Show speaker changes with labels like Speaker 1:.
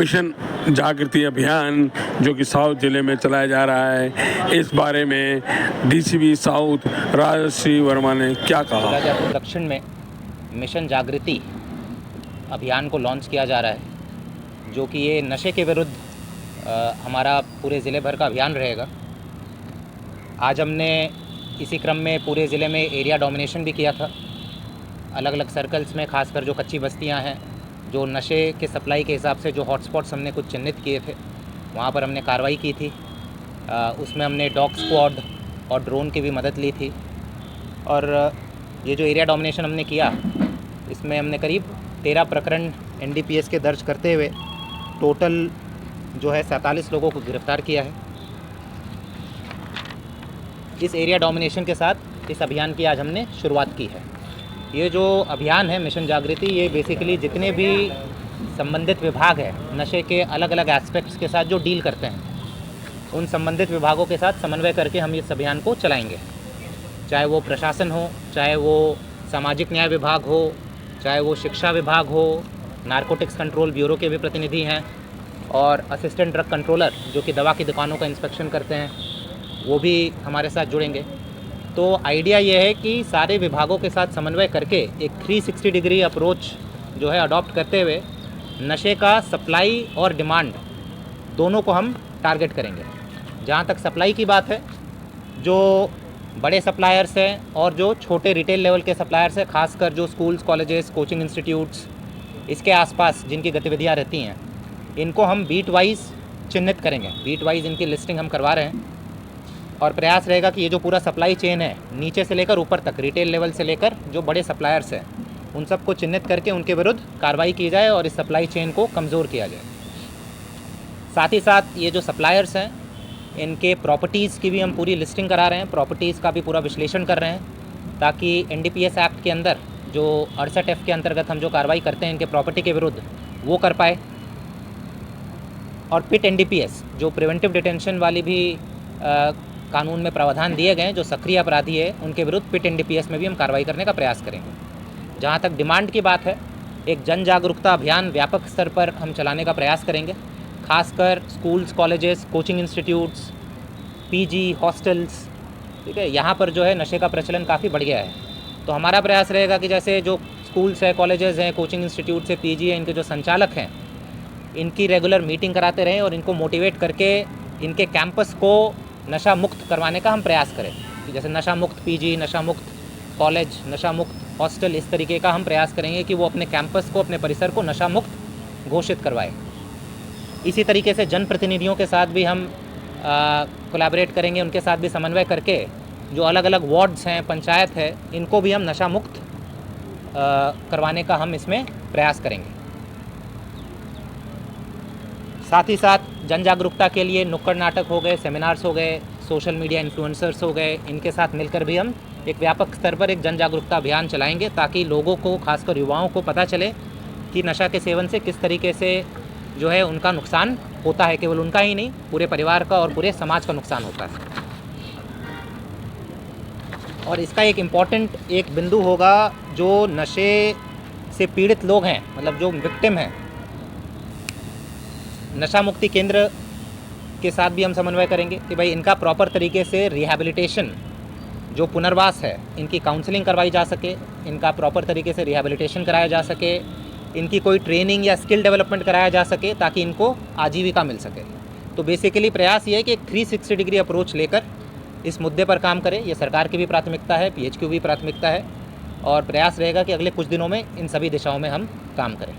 Speaker 1: Mission जागृति अभियान जो कि साउथ जिले में चलाया जा रहा है, इस बारे में डीसीपी साउथ राजश्री वर्मा ने क्या कहा।
Speaker 2: शाहजहाँपुर दक्षिण में मिशन जागृति अभियान को लॉन्च किया जा रहा है, जो कि ये नशे के विरुद्ध हमारा पूरे ज़िले भर का अभियान रहेगा। आज हमने इसी क्रम में पूरे ज़िले में एरिया डोमिनेशन भी किया था। अलग अलग सर्कल्स में, खासकर जो कच्ची बस्तियां हैं, जो नशे के सप्लाई के हिसाब से जो हॉटस्पॉट्स हमने कुछ चिन्हित किए थे, वहाँ पर हमने कार्रवाई की थी। उसमें हमने डॉग स्क्वाड और ड्रोन की भी मदद ली थी। और ये जो एरिया डोमिनेशन हमने किया, इसमें हमने करीब 13 प्रकरण एनडीपीएस के दर्ज करते हुए टोटल जो है 47 लोगों को गिरफ्तार किया है। इस एरिया डोमिनेशन के साथ इस अभियान की आज हमने शुरुआत की है। ये जो अभियान है मिशन जागृति, ये बेसिकली जितने भी संबंधित विभाग हैं नशे के अलग अलग एस्पेक्ट्स के साथ जो डील करते हैं, उन संबंधित विभागों के साथ समन्वय करके हम इस अभियान को चलाएंगे। चाहे वो प्रशासन हो, चाहे वो सामाजिक न्याय विभाग हो, चाहे वो शिक्षा विभाग हो, नारकोटिक्स कंट्रोल ब्यूरो के भी प्रतिनिधि हैं, और असिस्टेंट ड्रग कंट्रोलर जो कि दवा की दुकानों का इंस्पेक्शन करते हैं, वो भी हमारे साथ जुड़ेंगे। तो आइडिया ये है कि सारे विभागों के साथ समन्वय करके एक 360 डिग्री अप्रोच जो है अडॉप्ट करते हुए नशे का सप्लाई और डिमांड दोनों को हम टारगेट करेंगे। जहाँ तक सप्लाई की बात है, जो बड़े सप्लायर्स हैं और जो छोटे रिटेल लेवल के सप्लायर्स हैं, खासकर जो स्कूल्स, कॉलेजेस, कोचिंग इंस्टीट्यूट्स, इसके आसपास जिनकी गतिविधियाँ रहती हैं, इनको हम बीट वाइज चिन्हित करेंगे। बीट वाइज इनकी लिस्टिंग हम करवा रहे हैं, और प्रयास रहेगा कि ये जो पूरा सप्लाई चेन है, नीचे से लेकर ऊपर तक, रिटेल लेवल से लेकर जो बड़े सप्लायर्स हैं, उन सबको चिन्हित करके उनके विरुद्ध कार्रवाई की जाए और इस सप्लाई चेन को कमज़ोर किया जाए। साथ ही साथ ये जो सप्लायर्स हैं, इनके प्रॉपर्टीज़ की भी हम पूरी लिस्टिंग करा रहे हैं, प्रॉपर्टीज़ का भी पूरा विश्लेषण कर रहे हैं, ताकि एनडीपीएस एक्ट के अंदर जो 68F के अंतर्गत हम जो कार्रवाई करते हैं इनके प्रॉपर्टी के विरुद्ध, वो कर पाए। और पिट एनडीपीएस जो प्रिवेंटिव डिटेंशन वाली भी कानून में प्रावधान दिए गए हैं, जो सक्रिय अपराधी है उनके विरुद्ध पिट एनडीपीएस में भी हम कार्रवाई करने का प्रयास करेंगे। जहाँ तक डिमांड की बात है, एक जन जागरूकता अभियान व्यापक स्तर पर हम चलाने का प्रयास करेंगे, खासकर schools, colleges, coaching institutes, PG, hostels, ठीक है, यहाँ पर जो है नशे का प्रचलन काफ़ी बढ़ गया है। तो हमारा प्रयास रहेगा कि जैसे जो स्कूल्स है, कॉलेजेस हैं, कोचिंग इंस्टीट्यूट्स है, पीजी है, इनके जो संचालक हैं, इनकी रेगुलर मीटिंग कराते रहें और इनको मोटिवेट करके इनके कैंपस को नशा मुक्त करवाने का हम प्रयास करें। जैसे नशा मुक्त पीजी, नशा मुक्त कॉलेज, नशा मुक्त हॉस्टल, इस तरीके का हम प्रयास करेंगे कि वो अपने कैंपस को, अपने परिसर को नशा मुक्त घोषित करवाए। इसी तरीके से जनप्रतिनिधियों के साथ भी हम कोलैबोरेट करेंगे, उनके साथ भी समन्वय करके जो अलग अलग वार्ड्स हैं, पंचायत है, इनको भी हम नशा मुक्त करवाने का हम इसमें प्रयास करेंगे। साथ ही साथ जन जागरूकता के लिए नुक्कड़ नाटक हो गए, सेमिनार्स हो गए, सोशल मीडिया इन्फ्लुएंसर्स हो गए, इनके साथ मिलकर भी हम एक व्यापक स्तर पर एक जन जागरूकता अभियान चलाएंगे, ताकि लोगों को, खासकर युवाओं को पता चले कि नशा के सेवन से किस तरीके से जो है उनका नुकसान होता है। केवल उनका ही नहीं, पूरे परिवार का और पूरे समाज का नुकसान होता है। और इसका एक इम्पॉर्टेंट एक बिंदु होगा, जो नशे से पीड़ित लोग हैं, मतलब जो विक्टिम हैं, नशा मुक्ति केंद्र के साथ भी हम समन्वय करेंगे कि भाई इनका प्रॉपर तरीके से रिहैबिलिटेशन, जो पुनर्वास है, इनकी काउंसलिंग करवाई जा सके, इनका प्रॉपर तरीके से रिहैबिलिटेशन कराया जा सके, इनकी कोई ट्रेनिंग या स्किल डेवलपमेंट कराया जा सके, ताकि इनको आजीविका मिल सके। तो बेसिकली प्रयास ये है कि एक 360 डिग्री अप्रोच लेकर इस मुद्दे पर काम करें। ये सरकार की भी प्राथमिकता है, पीएचक्यू भी प्राथमिकता है, और प्रयास रहेगा कि अगले कुछ दिनों में इन सभी दिशाओं में हम काम करें।